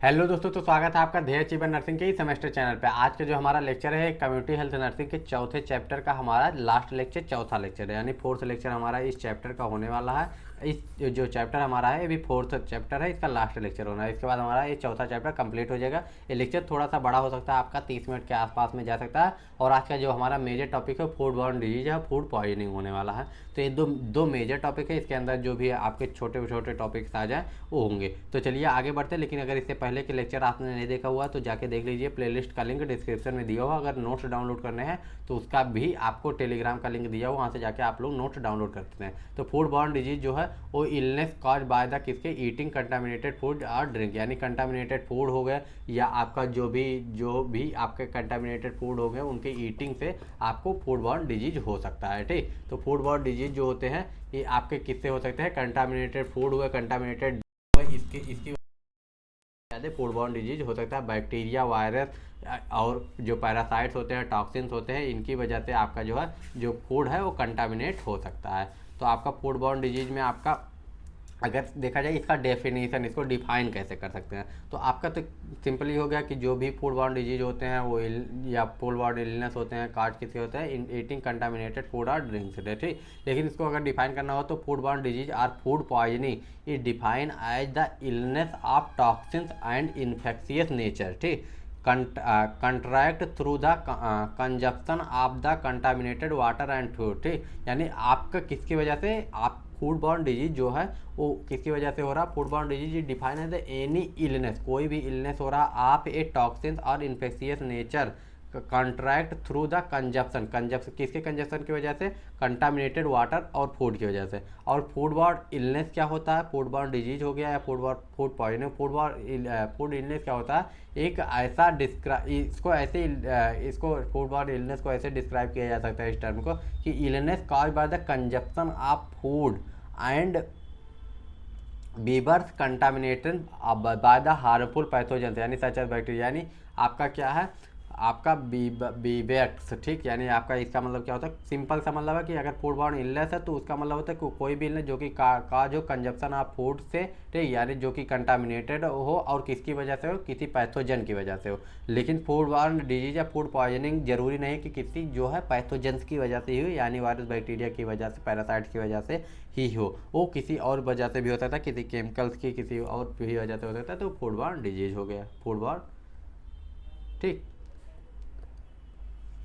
Hello दोस्तों, तो स्वागत है आपका ध्येय अचीवर नर्सिंग के ही सेमेस्टर चैनल पे। आज का जो हमारा लेक्चर है कम्युनिटी हेल्थ नर्सिंग के चौथे चैप्टर का हमारा लास्ट लेक्चर, चौथा लेक्चर है, यानी फोर्थ लेक्चर हमारा इस चैप्टर का होने वाला है। इस जो चैप्टर हमारा है ये भी फोर्थ चैप्टर है, इसका लास्ट लेक्चर होना है। इसके बाद हमारा ये चौथा चैप्टर कंप्लीट हो जाएगा। ये लेक्चर थोड़ा सा बड़ा हो सकता है, आपका 30 मिनट के आसपास में जा सकता है। और आज का जो हमारा मेजर टॉपिक है फूड बॉर्न डिजीज है, फूड पॉइजनिंग होने वाला है। तो ये दो दो मेजर टॉपिक है, इसके अंदर जो भी आपके छोटे छोटे टॉपिक्स आ जाए वो होंगे। तो चलिए आगे बढ़ते हैं। लेकिन अगर इससे पहले के लेक्चर आपने नहीं देखा हुआ तो जाके देख लीजिए, प्लेलिस्ट का लिंक डिस्क्रिप्शन में दिया हुआ। अगर नोट्स डाउनलोड करने हैं तो उसका भी आपको टेलीग्राम का लिंक दिया हुआ, वहाँ से जाके आप लोग नोट्स डाउनलोड कर सकते हैं। तो फूड बॉर्न डिजीज जो है वो इलनेस कॉज बाय द किसके ईटिंग कंटामिनेटेड फूड और ड्रिंक, यानी कंटामिनेटेड फूड हो गए या आपका जो भी आपके कंटामिनेटेड फूड हो गए उनके ईटिंग से आपको फूड बॉर्न डिजीज हो सकता है। ठीक, तो फूड बॉर्न डिजीज जो होते हैं ये आपके किससे हो सकते हैं? कंटामिनेटेड फूड हुए, कंटामिनेटेड इसकी ज़्यादा फूड बॉर्न डिजीज हो सकता है। बैक्टीरिया, वायरस और जो पैरासाइट्स होते हैं, टॉक्सिन्स होते हैं, इनकी वजह से आपका जो है जो फूड है वो कंटामिनेट हो सकता है। तो आपका फूड बॉर्न डिजीज में आपका अगर देखा जाए इसका डेफिनेशन, इसको डिफाइन कैसे कर सकते हैं, तो आपका तो सिंपली हो गया कि जो भी फूड बॉर्न डिजीज होते हैं वो या फूड बॉर्न इलनेस होते हैं, काज किससे होते हैं? इन ईटिंग कंटामिनेटेड फूड और ड्रिंक्स से। ठीक, लेकिन इसको अगर डिफाइन करना हो तो food borne disease or food poisoning is define as the illness of toxins and infectious nature. ठीक, contract through the consumption of the contaminated water and food. ठीक, यानी आपका किसकी वजह से आप फूड बॉर्न डिजीज जो है वो किसकी वजह से हो रहा है? फूड बॉर्न डिजीज डिफाइन है द एनी इलनेस, कोई भी इलनेस हो रहा आप ए टॉक्सिन्स और infectious nature contract through the consumption. Consumption किसके कंजप्शन की वजह से? कंटामिनेटेड वाटर और फूड की वजह से। और फूड बॉर्न इलनेस क्या होता है? फूड बॉर्न डिजीज हो गया या फूड पॉइजनिंग। फूड इलनेस क्या होता है? एक ऐसा इसको फूड बॉर्न इलनेस को ऐसे डिस्क्राइब किया जा सकता है इस टर्म को कि illness cause by the consumption of food and beverages contaminated by the harmful pathogens, यानी सच एज बैक्टीरिया, यानी आपका क्या है? आपका बीबेक्स। ठीक, यानी आपका इसका मतलब क्या होता है? सिंपल सा मतलब है कि अगर फूड बॉर्न इलनेस है तो उसका मतलब होता है कि कोई भी इलनेस जो कि का जो कंजप्शन ऑफ फूड से, ठीक, यानी जो कि कंटामिनेटेड हो और किसकी वजह से हो? किसी पैथोजन की वजह से हो। लेकिन फूड बॉर्न डिजीज या फूड पॉइजनिंग जरूरी नहीं कि किसी जो है पैथोजेंस की वजह से ही हो, यानी वायरस बैक्टीरिया की वजह से, पैरासाइट की वजह से ही हो, वो किसी और वजह से भी हो सकता है, किसी केमिकल्स की किसी और भी वजह से हो सकता है। तो फूड बॉर्न डिजीज हो गया फूड बॉर्न। ठीक,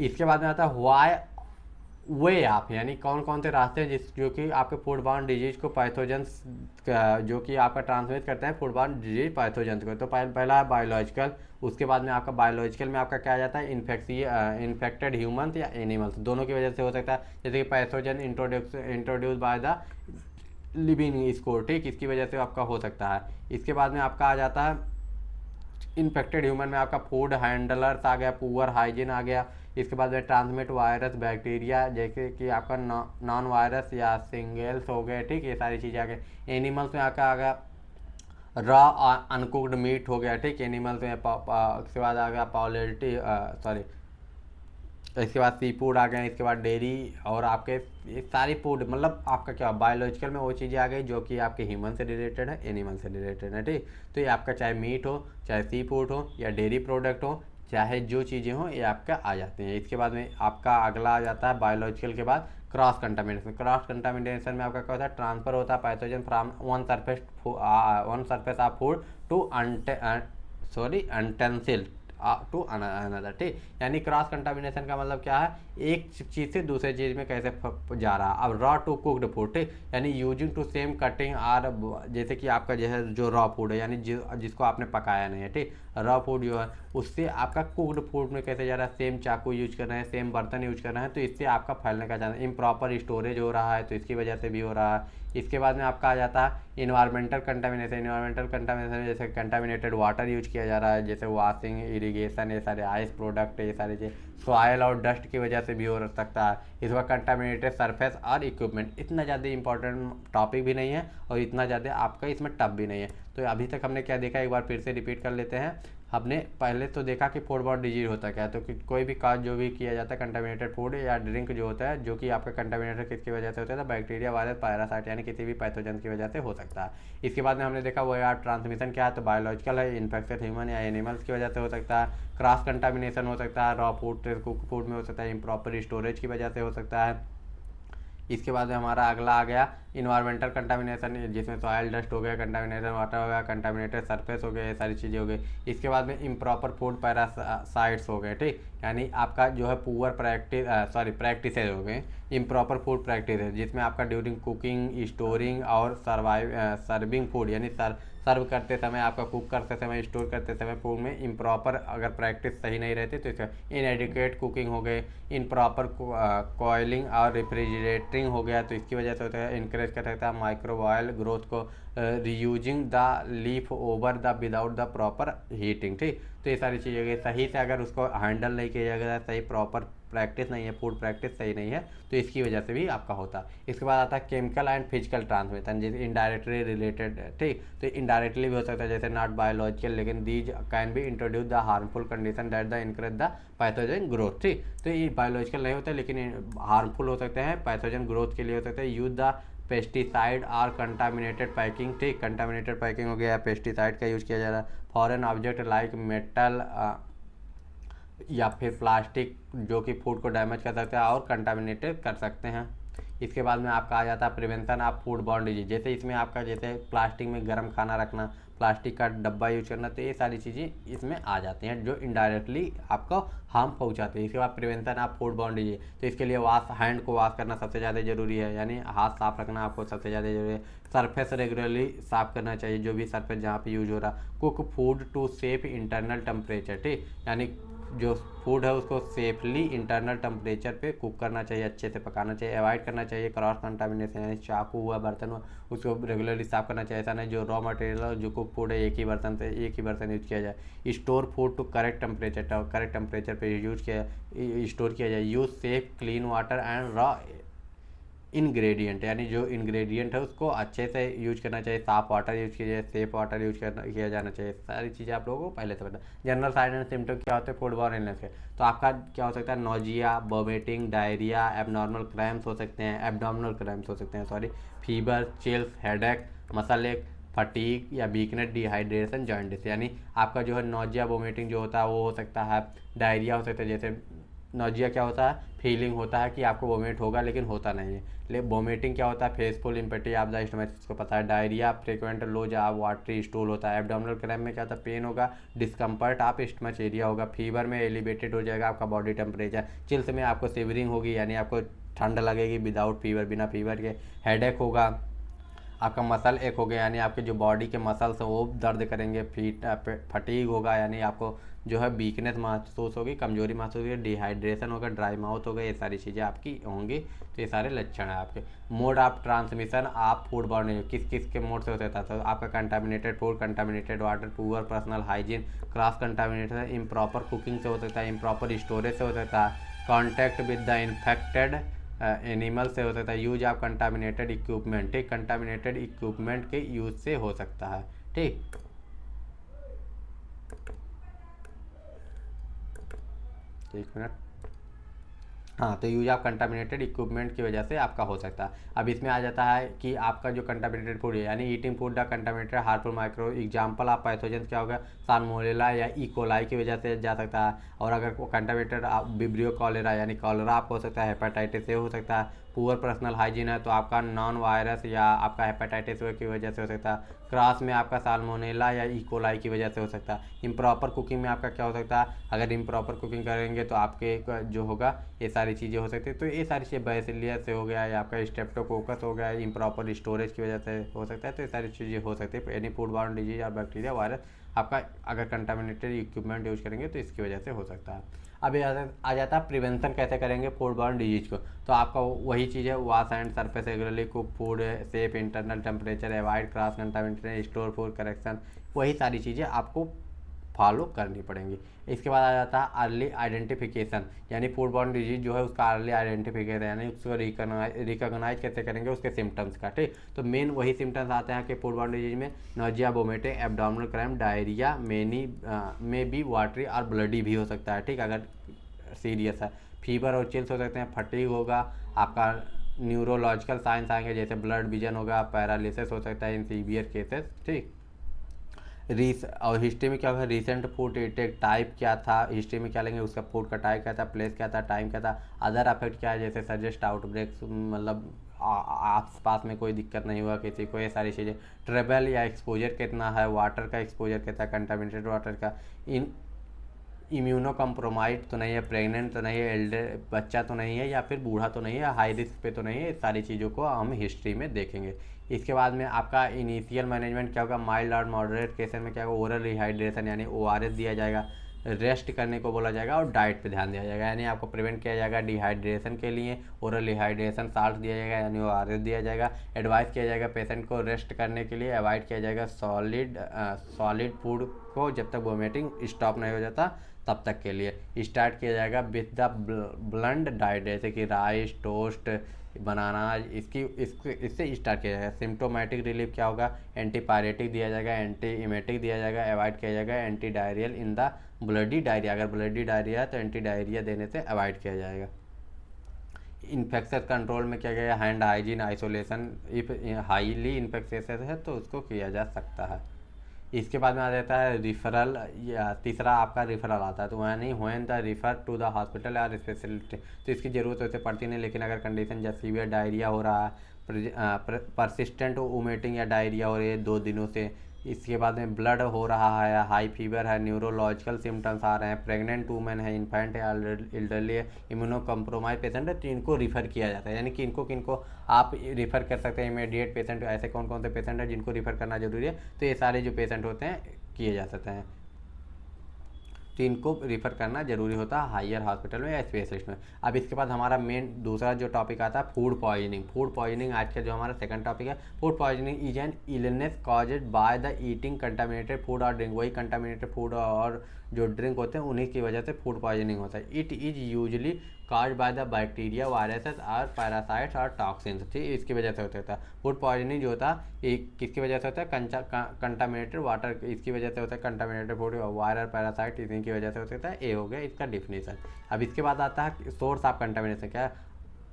इसके बाद में आता है वाई वे आप, यानी कौन कौन से रास्ते हैं जिस जो कि आपके फूड बॉर्न डिजीज को पैथोजेंस जो कि आपका ट्रांसमिट करते हैं फूड बॉर्न डिजीज पैथोजेंस को। तो पहला है बायोलॉजिकल। उसके बाद में आपका बायोलॉजिकल में आपका क्या आ जाता है? इन्फेक्टेड ह्यूमंस या एनिमल्स, दोनों की वजह से हो सकता है। जैसे कि pathogen introduce by the living score. ठीक, इसकी वजह से आपका हो सकता है। इसके बाद में आपका आ जाता है इन्फेक्टेड ह्यूमन में आपका फूड हैंडलर्स आ गया, पुअर हाइजीन आ गया। इसके बाद में ट्रांसमिट वायरस बैक्टीरिया, जैसे कि आपका नॉन वायरस या सिंगल्स हो गए। ठीक, ये सारी चीज़ें आ गई। एनिमल्स में आपका आ गया रॉ अनकुक्ड मीट हो गया। ठीक, एनिमल्स में इसके बाद आ गया पॉलिटी सॉरी इसके बाद सी फूड आ गए। इसके बाद डेयरी और आपके ये सारी फूड, मतलब आपका क्या बायोलॉजिकल में वो चीज़ें आ गई जो कि आपके ह्यूमन से रिलेटेड है, एनिमल से रिलेटेड है। ठीक, तो ये आपका चाहे मीट हो, चाहे सी फूड हो या डेयरी प्रोडक्ट हो, चाहे जो चीज़ें हों ये आपका आ जाते हैं। इसके बाद में आपका अगला आ जाता है बायोलॉजिकल के बाद क्रॉस कंटामिनेशन। क्रॉस कंटामिनेशन में आपका क्या होता है? ट्रांसफर होता है pathogen from one surface of food to utensil to another. ठीक, यानी क्रॉस कंटामिनेशन का मतलब क्या है? एक चीज़ से दूसरे चीज़ में कैसे जा रहा है। अब रॉ टू कुक्ड फूड। ठीक, यानी using to same cutting are, जैसे कि आपका जो है जो रॉ फूड है, यानी जिसको आपने पकाया नहीं है। ठीक, रॉ फूड जो है उससे आपका कुक्ड फूड में कैसे जा रहा है? सेम चाकू यूज कर रहे हैं, सेम बर्तन यूज कर रहे हैं, तो इससे आपका फैलने का चांस, इम्प्रॉपर स्टोरेज हो रहा है तो इसकी वजह से भी हो रहा है। इसके बाद में आपका आ जाता है इन्वायरमेंटल कंटामिनेशन। इन्वायरमेंटल कंटामिनेशन में जैसे कंटामिनेटेड वाटर यूज किया जा रहा है, जैसे वॉशिंग, इरिगेशन, ये सारे आइस प्रोडक्ट, ये सारी चीज़ सॉयल और डस्ट की वजह से भी हो सकता है। इस बार कंटामिनेटेड सरफेस और इक्विपमेंट, इतना ज़्यादा इंपॉर्टेंट टॉपिक भी नहीं है और इतना ज़्यादा आपका इसमें टफ भी नहीं है। तो अभी तक हमने क्या देखा, एक बार फिर से रिपीट कर लेते हैं हमने पहले तो देखा कि फूड बॉर्न डिजीज होता क्या है, तो कोई भी काज जो भी किया जाता है कंटामिनेटेड फूड या ड्रिंक जो होता है, जो कि आपका कंटामिनेटेड किसकी वजह से होता है, तो बैक्टीरिया, वायरस, पैरासाइट यानी किसी भी पैथोजन की वजह से हो सकता है। इसके बाद में हमने देखा वो यार ट्रांसमिशन क्या है, तो बायोलॉजिकल है, इन्फेक्शन ह्यूमन या एनिमल्स की वजह से हो सकता है, क्रॉस कंटामिनेशन हो सकता है, रॉ फूड कुक फूड में हो सकता है, इम्प्रॉपर स्टोरेज की वजह से हो सकता है। इसके बाद हमारा अगला आ गया इन्वायरमेंटल कंटामिनेशन, जिसमें सॉयल डस्ट हो गया, कंटामिनेशन वाटर हो गया, कंटामिनेटेड सरफेस हो गए, ये सारी चीज़ें हो गई। इसके बाद में इम्प्रॉपर फूड पैरासाइट्स हो गए, ठीक, यानी आपका जो है पुअर प्रैक्टिस हो गए, इम्प्रॉपर फूड प्रैक्टिस है, जिसमें आपका ड्यूरिंग कुकिंग, स्टोरिंग और सर्विंग फूड, यानी सर्व करते समय, आपका कुक करते समय, स्टोर करते समय फूड में इम्प्रॉपर अगर प्रैक्टिस सही नहीं रहती तो इसका इनएडिक्वेट कुकिंग हो गए, इम्प्रॉपर कॉइलिंग और रेफ्रिजरेटिंग हो गया, तो इसकी वजह से होता है इनक्रेज कर सकता है माइक्रोबायल ग्रोथ को, reusing the leaf over the without the proper heating, ठीक। तो ये सारी चीज़ें सही से अगर उसको हैंडल नहीं किया जाएगा, सही प्रॉपर प्रैक्टिस नहीं है, फूड प्रैक्टिस सही नहीं है, तो इसकी वजह से भी आपका होता है। इसके बाद आता है केमिकल एंड फिजिकल ट्रांसमिशन, जैसे इनडायरेक्टली रिलेटेड, ठीक, तो इनडायरेक्टली भी हो सकता है, जैसे नॉट बायोलॉजिकल, लेकिन these can be introduce the harmful condition that the encourage the pathogen growth, ठीक। तो ये बायोलॉजिकल नहीं होता, लेकिन हार्मफुल हो सकते हैं, पैथोजन ग्रोथ के लिए हो सकते हैं। यूज द पेस्टिसाइड और कंटामिनेटेड पैकिंग, ठीक, कंटामिनेटेड पैकिंग हो गया, पेस्टिसाइड का यूज़ किया जा रहा है। फॉरेन ऑब्जेक्ट लाइक मेटल या फिर प्लास्टिक जो कि फूड को डैमेज कर सकते हैं और कंटामिनेटेड कर सकते हैं। इसके बाद में आपका आ जाता है prevention of food borne disease, जैसे इसमें आपका जैसे प्लास्टिक में गर्म खाना रखना, प्लास्टिक का डब्बा यूज करना, तो ये सारी चीज़ें इसमें आ जाती हैं जो इनडायरेक्टली आपको हार्म पहुंचाती है। इसके बाद prevention of food borne disease, तो इसके लिए हैंड को वॉश करना सबसे ज़्यादा जरूरी है, यानी हाथ साफ रखना आपको सबसे ज़्यादा जरूरी है। सरफेस रेगुलरली साफ करना चाहिए, जो भी सरफेस जहाँ पे यूज हो रहा। Cook food to safe internal temperature, ठीक, यानी जो फूड है उसको सेफली इंटरनल टेम्परेचर पे कुक करना चाहिए, अच्छे से पकाना चाहिए। अवॉइड करना चाहिए क्रॉस कंटामिनेशन, यानी चाकू हुआ, बर्तन हुआ, उसको रेगुलरली साफ करना चाहिए। ऐसा नहीं जो रॉ मटेरियल जो कुक फूड है एक ही बर्तन से एक ही बर्तन यूज किया जाए। Store food to correct temperature पे यूज किया स्टोर किया जाए। Use safe clean water and raw ingredient, यानी जो इंग्रेडिएंट है उसको अच्छे से यूज करना चाहिए, साफ वाटर यूज किया जाए, सेफ वाटर यूज किया जाना चाहिए। सारी चीज़ें आप लोगों को पहले से पता। जनरल साइन एंड सिम्टम क्या होते हैं फूड बॉर्न इलनेस के, तो आपका क्या हो सकता है, nausea, vomiting, diarrhoea, abnormal cramps हो सकते हैं, एब्डोमिनल क्रैम्प्स हो सकते हैं, sorry, fever, chills, headache, muscle एक, फटीक या वीकनेस, डिहाइड्रेशन, जॉइंटिस, यानी आपका जो है नोजिया, वोमिटिंग जो होता है वो हो सकता है, डायरिया हो सकता है, जैसे नोजिया क्या होता है, फीलिंग होता है कि आपको वोमिट होगा लेकिन होता नहीं है। वोमिटिंग क्या होता है, faithful empty of the stomach, इसको पता है। डायरिया फ्रीक्वेंट लो जा वाटरी स्टूल होता है। एब्डोमिनल क्रैम्प में क्या होता है, पेन होगा, डिस्कम्फर्ट ऑफ स्टमच एरिया होगा। फीवर में एलिवेटेड हो जाएगा आपका बॉडी टेम्परेचर। चिल्स में आपको सिवरिंग होगी, यानी आपको ठंड लगेगी विदाउट फीवर, बिना फीवर के। हेडेक होगा, आपका मसल एक हो गया, यानी आपके जो बॉडी के मसल्स हैं वो दर्द करेंगे। फटीग होगा, यानी आपको जो है वीकनेस महसूस होगी, कमजोरी महसूस होगी। डिहाइड्रेशन होगा, ड्राई माउथ होगा, ये सारी चीज़ें आपकी होंगी। तो ये सारे लक्षण हैं आपके। मोड ऑफ ट्रांसमिशन आप फूड बॉर्न किस किस के मोड से होता था, तो आपका contaminated food, contaminated water, poor personal hygiene, cross contamination, improper cooking से हो सकता है, इम्प्रॉपर स्टोरेज से हो सकता है, contact with the infected animal से हो सकता है, यूज ऑफ कंटामिनेटेड इक्विपमेंट, ठीक, कंटामिनेटेड इक्विपमेंट के यूज से हो सकता है, ठीक। एक मिनट, हाँ, तो यूज ऑफ कंटामिनेटेड इक्विपमेंट की वजह से आपका हो सकता है। अब इसमें आ जाता है कि आपका जो कंटामिनेटेड फूड है, यानी eating food the contaminated harmful micro example of pathogen क्या होगा, साल्मोनेला या इकोलाई की वजह से जा सकता है। और अगर कंटामिनेटेड विब्रियो कॉलेरा, यानी कॉलेरा आपको हो सकता है, हेपेटाइटिस ए हो सकता है। पुअर पर्सनल हाइजीन है तो आपका नॉन वायरस या आपका हेपेटाइटिस की वजह से हो सकता है। क्रॉस में आपका साल्मोनेला या इकोलाई की वजह से हो सकता है। इम्प्रॉपर कुकिंग में आपका क्या हो सकता है, अगर इम्प्रॉपर कुकिंग करेंगे तो आपके जो होगा ये सारी चीज़ें हो सकती है। तो ये सारी चीज़ें बैसिलिया से हो गया या आपका स्ट्रेप्टोकोकस हो गया, इम्प्रॉपर स्टोरेज की वजह से हो सकता है। तो ये सारी चीज़ें हो सकती है, एनी फूड बॉर्न डिजीज या बैक्टीरिया वायरस आपका अगर कंटामिनेटेड इक्विपमेंट यूज करेंगे तो इसकी वजह से हो सकता है। अब ये आ जाता है प्रिवेंशन कैसे करेंगे फूड बॉर्न डिजीज को, तो आपका वही चीज़ है, wash and surface regularly, cook food, safe internal temperature, avoid cross contamination, store food correction, वही सारी चीज़ें आपको फॉलो करनी पड़ेंगी। इसके बाद आ जाता है अर्ली आइडेंटिफिकेशन, यानी फूड बॉर्न डिजीज जो है उसका अर्ली आइडेंटिफिकेशन, यानी उसको रिकॉग्नाइज कैसे करेंगे उसके सिम्टम्स का। ठीक, तो मेन वही सिम्टम्स आते हैं कि फूड बॉर्न डिजीज में nausea, vomiting, abdominal cramp, diarrhoea, में भी वाटरी और ब्लडी भी हो सकता है। ठीक, अगर सीरियस है, फीवर और चिल्स हो सकते हैं, फटीग होगा, आपका न्यूरोलॉजिकल साइंस आएंगे जैसे ब्लड विजन होगा, पैरालिसिस हो सकता है इन सीवियर केसेस। ठीक, और हिस्ट्री में क्या होगा, रिसेंट फूड इंटेक टाइप क्या था, हिस्ट्री में क्या लेंगे, उसका फूड का टाइप क्या था, प्लेस क्या था, टाइम क्या था, अदर अफेक्ट क्या है जैसे सजेस्ट आउटब्रेक्स, मतलब आस पास में कोई दिक्कत नहीं हुआ किसी को, ये सारी चीज़ें। ट्रेवल या एक्सपोजर कितना है, वाटर का एक्सपोजर कितना है, कंटामिनेटेड वाटर का, इन इम्यूनो कम्प्रोमाइज तो नहीं है, प्रेग्नेंट तो नहीं है, एल्डर बच्चा तो नहीं है, या फिर बूढ़ा तो नहीं है, हाई रिस्क पे तो नहीं है, इस सारी चीज़ों को हम हिस्ट्री में देखेंगे। इसके बाद में आपका इनिशियल मैनेजमेंट क्या होगा, माइल्ड और मॉडरेट केसेस में क्या होगा, ओरल रिहाइड्रेशन यानी ORS दिया जाएगा, रेस्ट करने को बोला जाएगा और डाइट पे ध्यान दिया जाएगा, यानी आपको प्रिवेंट किया जाएगा डिहाइड्रेशन के लिए ओरल रिहाइड्रेशन साल्ट दिया जाएगा यानी ORS दिया जाएगा। एडवाइस किया जाएगा पेशेंट को रेस्ट करने के लिए, अवॉइड किया जाएगा सॉलिड फूड को जब तक वोमिटिंग स्टॉप नहीं हो जाता तब तक के लिए। स्टार्ट किया जाएगा विथ द ब्लंड डाइट जैसे कि राइस, टोस्ट, बनाना, इससे स्टार्ट किया जाएगा। सिम्टोमेटिक रिलीफ क्या होगा, एंटीपायरेटिक दिया जाएगा, एंटी इमेटिक दिया जाएगा, अवॉइड किया जाएगा anti diarrhoeal in the bloody diarrhoea, अगर ब्लडी डायरिया है तो एंटी डायरिया देने से अवॉइड किया जाएगा। इन्फेक्शन कंट्रोल में क्या गया, hand hygiene isolation, if highly infectious है तो उसको किया जा सकता है। इसके बाद में आ जाता है रिफरल, या तीसरा आपका रिफरल आता है, तो वह नहीं when the refer to the hospital या स्पेशलिस्ट, तो इसकी ज़रूरत वैसे पड़ती नहीं, लेकिन अगर कंडीशन जैसे सीवियर डायरिया हो रहा है, परसिस्टेंट वोमिटिंग या डायरिया हो रही है 2 दिनों से, इसके बाद में ब्लड हो रहा है, हाई फीवर है, न्यूरोलॉजिकल सिम्टम्स आ रहे हैं, प्रेग्नेंट वूमेन है, इन्फेंट है, एल्डरली है, इम्यूनो कम्प्रोमाइज पेशेंट है, तो इनको रिफ़र किया जाता है। यानी कि किनको आप रिफ़र कर सकते हैं इमीडिएट पेशेंट, ऐसे कौन कौन से पेशेंट हैं जिनको रिफ़र करना जरूरी है, तो ये सारे जो पेशेंट होते हैं किए जा सकते हैं, तो इनको रिफ़र करना जरूरी होता है हायर हॉस्पिटल में या स्पेशलिस्ट में। अब इसके बाद हमारा मेन दूसरा जो टॉपिक आता है फूड पॉइजनिंग। फूड पॉइजनिंग आज का जो हमारा सेकंड टॉपिक है। Food poisoning is an illness caused by the eating contaminated food और ड्रिंक, वही कंटामिनेटेड फूड और जो ड्रिंक होते हैं उन्हीं की वजह से फूड पॉइजनिंग होता है। It is usually cause by the bacteria, viruses और पैरासाइट्स और टॉक्सिन्स, ठीक, इसकी वजह से होता है। फूड पॉइजनिंग जो होता है एक किसकी वजह से होता है, कंटामिनेटेड वाटर, इसकी वजह से होता है, कंटामिनेटेड फूड, वायरल पैरासाइट इसी की वजह से हो सकता है। ये हो गया इसका डिफिनीशन। अब इसके बाद आता है सोर्स ऑफ कंटामिनेशन, क्या है,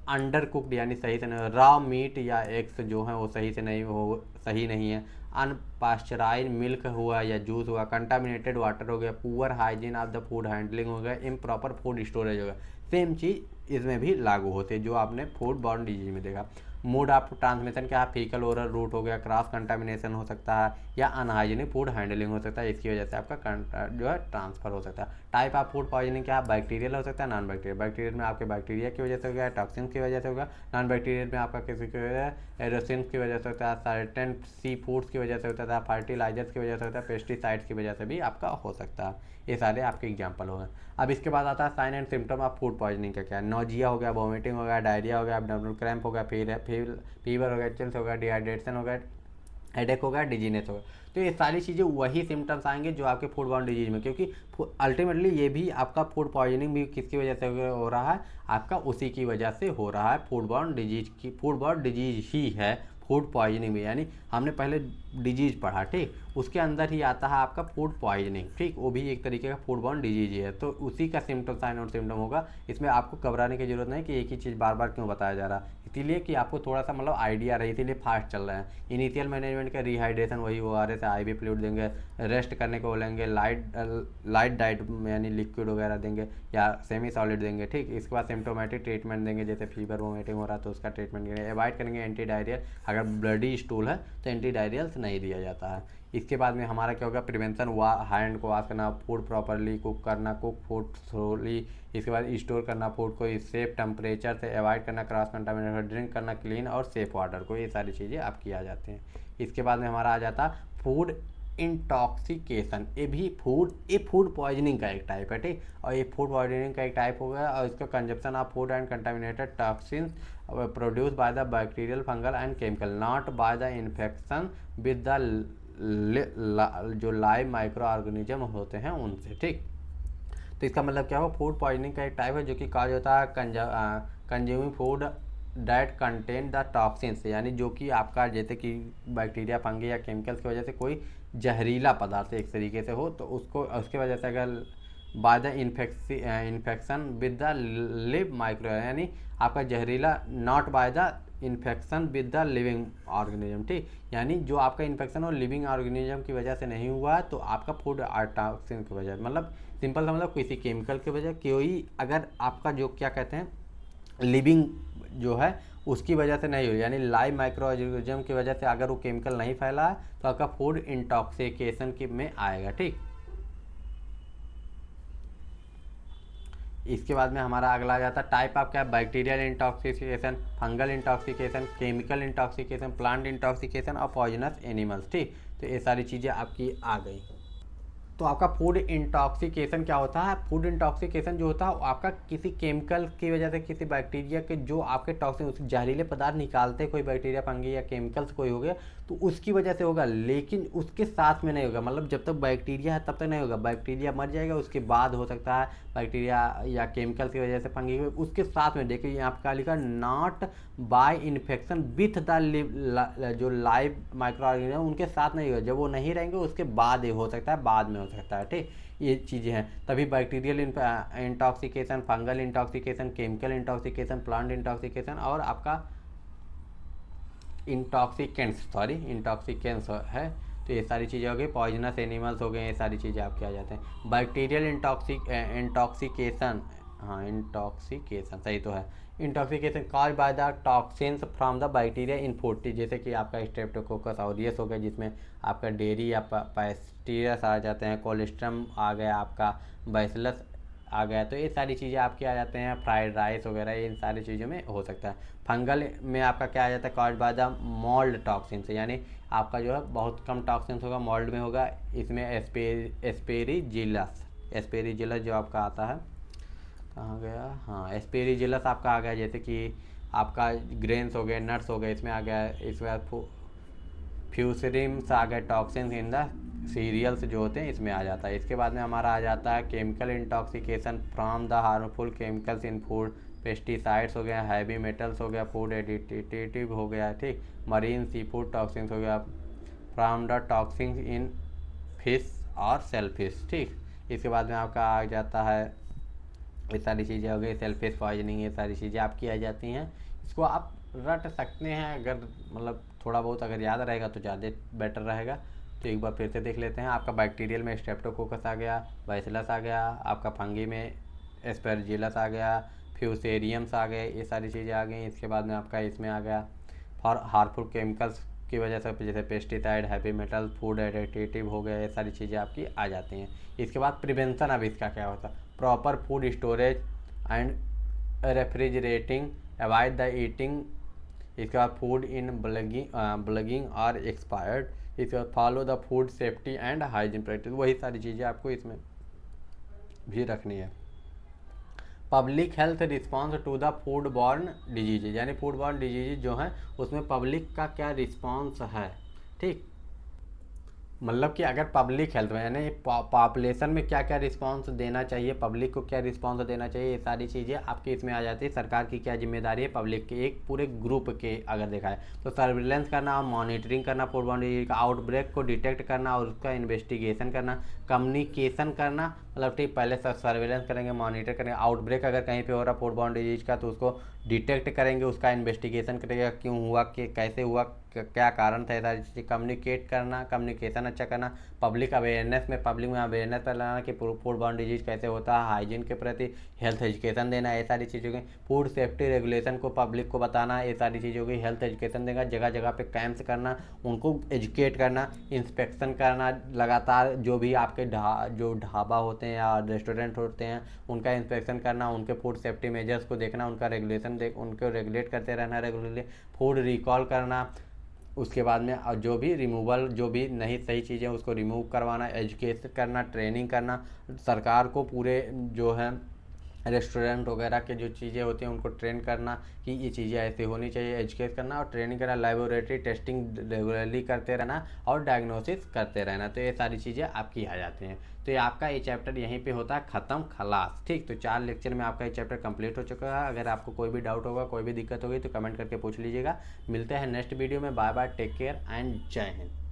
अंडर कुकड यानी सही से नहीं, रॉ मीट या एग्स जो है वो सही नहीं है, अनपास्चराइज मिल्क हुआ या जूस हुआ, कंटामिनेटेड वाटर हो गया, poor hygiene of the food handling हो गया, इम्प्रॉपर फूड स्टोरेज हो गया। सेम चीज़ इसमें भी लागू होती है जो आपने फूड बॉर्न डिजीज में देखा। मोड ऑफ ट्रांसमिशन क्या है, फीकल ओरल रूट हो गया, क्रॉस कंटामिनेशन हो सकता है, या अनहाइजीनिक फूड हैंडलिंग हो सकता है, इसकी वजह से आपका जो है ट्रांसफर हो सकता है। टाइप ऑफ फूड पॉइजनिंग क्या है, बैक्टीरियल हो सकता है, नॉन बैक्टीरियल। बैक्टीरियल में आपके बैक्टीरिया की वजह से हो गया, टॉक्सिन की वजह से होगा। नॉन बैक्टीरियल में आपका किसी की वजह से एरोसिन की वजह से होता है, सर्टेन सी फूड्स की वजह से होता है, फर्टिलाइजर्स की वजह से होता है, पेस्टिसाइड्स की वजह से भी आपका हो सकता है। ये सारे आपके एग्जाम्पल हो गए। अब इसके बाद आता है sign and symptom of food poisoning का क्या है, नोजिया हो गया, वोमिटिंग हो गया, डायरिया हो गया, एब्डोमिनल क्रैम्प हो गया, फीवर हो गया, चिल्स हो गया, डिहाइड्रेशन हो गया, हेडेक हो गया, डिजीनेस हो गया। तो ये सारी चीज़ें वही सिम्टम्स आएंगे जो आपके फूड बॉर्न डिजीज में, क्योंकि अल्टीमेटली ये भी आपका फूड पॉइजनिंग भी किसकी वजह से हो रहा है, आपका उसी की वजह से हो रहा है, फूड बॉर्न डिजीज ही है फूड पॉइजनिंग भी। यानी हमने पहले डिजीज पढ़ा, ठीक, उसके अंदर ही आता है आपका फूड पॉइजनिंग, ठीक, वो भी एक तरीके का फूड बॉर्न डिजीज ही है, तो उसी का सिम्टम साइन और सिम्टम होगा। इसमें आपको घबराने की जरूरत नहीं कि एक ही चीज़ बार बार क्यों बताया जा रहा है, इसीलिए कि आपको थोड़ा सा मतलब आइडिया रहे, इसीलिए फास्ट चल रहा है। इनिशियल मैनेजमेंट का रिहाइड्रेशन वही ORS IV फ्लूइड देंगे, रेस्ट करने को बोलेंगे, लाइट डाइट यानी लिक्विड वगैरह देंगे या सेमी सॉलिड देंगे, ठीक। इसके बाद सिम्टोमेटिक ट्रीटमेंट देंगे, जैसे फीवर वोमिटिंग हो रहा है तो उसका ट्रीटमेंट करेंगे। अवॉइड करेंगे एंटी डायरियल, अगर ब्लडी स्टूल है तो एंटी डायरियल्स नहीं दिया जाता है। इसके बाद में हमारा क्या होगा, प्रिवेंशन, हैंड को वॉश करना, फूड प्रॉपरली कुक करना, कुक फूड थ्रोली, इसके बाद स्टोर करना फूड को सेफ टेम्परेचर से, अवॉइड करना क्रॉस कंटामिनेशन, ड्रिंक करना क्लीन और सेफ वाटर को, ये सारी चीज़ें आपकी आ जाती हैं। इसके बाद में हमारा आ जाता फूड इंटॉक्सिकेशन, ये फूड पॉइजनिंग का एक टाइप है, ठीक, और ये फूड पॉइजनिंग का एक टाइप हो गया, और इसका consumption of food and contaminated toxins produce by the bacterial, fungal and chemical, not by the infection with the जो लाइव माइक्रो ऑर्गेनिज्म होते हैं उनसे। ठीक, तो इसका मतलब क्या हो, फूड पॉइजनिंग का एक टाइप है जो कि काज होता है consuming food that contain the toxins, यानी जो कि आपका जैसे कि बैक्टीरिया, फंगी या केमिकल्स की वजह से कोई जहरीला पदार्थ एक तरीके से हो, तो उसको उसकी वजह से अगर by the infection with the live micro, यानी आपका जहरीला not by the infection with the living organism. ठीक, यानी जो आपका इन्फेक्शन और लिविंग ऑर्गेनिज्म की वजह से नहीं हुआ तो आपका फूड टॉक्सिन की वजह, मतलब सिंपल सा मतलब किसी केमिकल की वजह, कोई अगर आपका जो क्या कहते हैं लिविंग जो है उसकी वजह से नहीं हो, यानी लाइव माइक्रो ऑर्गेनिज्म की वजह से अगर वो केमिकल नहीं फैला है तो आपका फूड इंटॉक्सिकेशन की में आएगा। ठीक, इसके बाद में हमारा अगला आ जाता है टाइप ऑफ क्या, bacterial intoxication, fungal intoxication, chemical intoxication, plant intoxication और पॉइजनस एनिमल्स। ठीक, तो ये सारी चीज़ें आपकी आ गई। तो आपका फूड इंटॉक्सिकेशन क्या होता है, फूड इंटॉक्सिकेशन जो होता है आपका किसी केमिकल की वजह से, किसी बैक्टीरिया के जो आपके टॉक्सिन जहरीले पदार्थ निकालते, कोई बैक्टीरिया, फंगी या केमिकल्स कोई हो गया तो उसकी वजह से होगा, लेकिन उसके साथ में नहीं होगा, मतलब जब तक बैक्टीरिया है तब तक नहीं होगा, बैक्टीरिया मर जाएगा उसके बाद हो सकता है बैक्टीरिया या केमिकल की वजह से, फंगी उसके साथ में। देखिए यहाँ आपका लिखा not bye infection with the जो लाइव माइक्रो ऑर्गेनिज्म उनके साथ नहीं होगा, जब वो नहीं रहेंगे उसके बाद ये हो सकता है, बाद में हो सकता है। ठीक, ये चीज़ें हैं, तभी bacterial intoxication, fungal intoxication, chemical intoxication, plant intoxication और आपका इंटॉक्सिकेंस है। तो ये सारी चीज़ें हो गई, पॉइजनस एनिमल्स हो गए, ये सारी चीज़ें आपके आ जाते हैं। बैक्टीरियल इंटॉक्सिकेशन, हाँ इंटॉक्सिकेशन सही तो है, intoxication cause by the toxins from the bacteria in food, जैसे कि आपका स्ट्रेप्टोकोकस ऑरियस हो गया जिसमें आपका डेयरी या पैस्टियस आ जाते हैं, कोलेस्ट्रम आ गया, आपका बैसिलस आ गया, तो ये सारी चीज़ें आपके आ जाते हैं, फ्राइड राइस वगैरह इन सारी चीज़ों में हो सकता है। फंगल में आपका क्या आ जाता है, cause by the mould toxin, यानी आपका जो है बहुत कम टॉक्सिन होगा, मोल्ड में होगा, इसमें एस्पेरिजिलस जो आपका आता है, कहाँ गया, हाँ एस्पेरिजिलस आपका आ गया, जैसे कि आपका ग्रेन्स हो गए, नट्स हो गए, इसमें आ गया, इसके बाद फ्यूसरिम्स आ गए, टॉक्सिन इन द सीरियल्स जो होते हैं इसमें आ जाता है। इसके बाद में हमारा आ जाता है chemical intoxication from the harmful chemicals in food, pesticides हो गया, हैवी मेटल्स हो गया, फूड एडिटिव हो गया, ठीक, मरीन सी फूड टॉक्सिन्स हो गया, from the toxin in fish और सेलफिश। ठीक, इसके बाद में आपका आ जाता है, ये सारी चीज़ें हो गई, सेलफिश पॉइजनिंग, ये सारी चीज़ें आपकी आ जाती हैं। इसको आप रट सकते हैं, अगर मतलब थोड़ा बहुत अगर याद रहेगा तो ज़्यादा बेटर रहेगा। तो एक बार फिर से देख लेते हैं, आपका बैक्टीरियल में स्ट्रेप्टोकोकस आ गया, बैसिलस आ गया, आपका फंगी में एस्पेरजिलस आ गया, फ्यूसेरियम्स आ गए, ये सारी चीज़ें आ गई। इसके बाद में आपका इसमें आ गया फॉर हार्मफुल केमिकल्स की वजह से, जैसे pesticide, heavy metal, food additive हो गया, ये सारी चीज़ें आपकी आ जाती हैं। इसके बाद प्रिवेंशन, अब इसका क्या होता है, proper food storage and refrigerating, avoid the eating, इसके बाद फूड इन ब्लगिंग और एक्सपायर्ड, इसके बाद follow the food safety and hygiene practice, वही सारी चीज़ें आपको इसमें भी रखनी है। Public health response to the food borne disease, यानी फूड बॉर्न डिजीज जो हैं उसमें पब्लिक का क्या रिस्पॉन्स है। ठीक, मतलब कि अगर पब्लिक हेल्थ में यानी पॉपुलेशन में क्या क्या रिस्पांस देना चाहिए, पब्लिक को क्या रिस्पांस देना चाहिए, ये सारी चीज़ें आपके इसमें आ जाती है। सरकार की क्या जिम्मेदारी है पब्लिक के एक पूरे ग्रुप के अगर देखा है तो सर्विलेंस करना और मॉनिटरिंग करना, फूड बॉर्न डिजीज का आउटब्रेक को डिटेक्ट करना और उसका इन्वेस्टिगेशन करना, कम्युनिकेशन करना, मतलब ठीक पहले सर्विलेंस करेंगे, मॉनिटर करेंगे, आउटब्रेक अगर कहीं पे हो रहा फूड बॉर्न डिजीज का तो उसको डिटेक्ट करेंगे, उसका इन्वेस्टिगेशन करेंगे, क्यों हुआ, कि कैसे हुआ, क्या कारण था, सारी चीज़ें कम्युनिकेट करना, कम्युनिकेशन अच्छा करना, पब्लिक अवेयरनेस में पब्लिक में अवेयरनेस फैलाना कि फूड बॉर्न डिजीज कैसे होता है, हाइजीन के प्रति हेल्थ एजुकेशन देना, ये सारी चीज़ों की फूड सेफ्टी रेगुलेशन को पब्लिक को बताना, ये सारी चीज़ों की हेल्थ एजुकेशन देगा, जगह जगह पे कैंप्स करना, उनको एजुकेट करना, इंस्पेक्शन करना लगातार, जो भी आपके जो ढाबा होते हैं या रेस्टोरेंट होते हैं उनका इंस्पेक्शन करना, उनके फूड सेफ्टी मेजर्स को देखना, उनका रेगुलेशन उनको रेगुलेट करते रहना रेगुलरली, फूड रिकॉल करना, उसके बाद में जो भी रिमूवल, जो भी नहीं सही चीज़ें उसको रिमूव करवाना, एजुकेट करना, ट्रेनिंग करना, सरकार को पूरे जो है रेस्टोरेंट वगैरह के जो चीज़ें होती हैं उनको ट्रेन करना कि ये चीज़ें ऐसी होनी चाहिए, एजुकेट करना और ट्रेनिंग करना, लेबोरेटरी टेस्टिंग रेगुलरली करते रहना और डायग्नोसिस करते रहना। तो ये सारी चीज़ें आपकी आ जाती हैं। तो ये आपका ये चैप्टर यहीं पे होता है ख़त्म, खलास। ठीक, तो 4 लेक्चर में आपका ये चैप्टर कंप्लीट हो चुका है। अगर आपको कोई भी डाउट होगा, कोई भी दिक्कत होगी तो कमेंट करके पूछ लीजिएगा। मिलते हैं नेक्स्ट वीडियो में। Bye bye, take care and जय हिंद।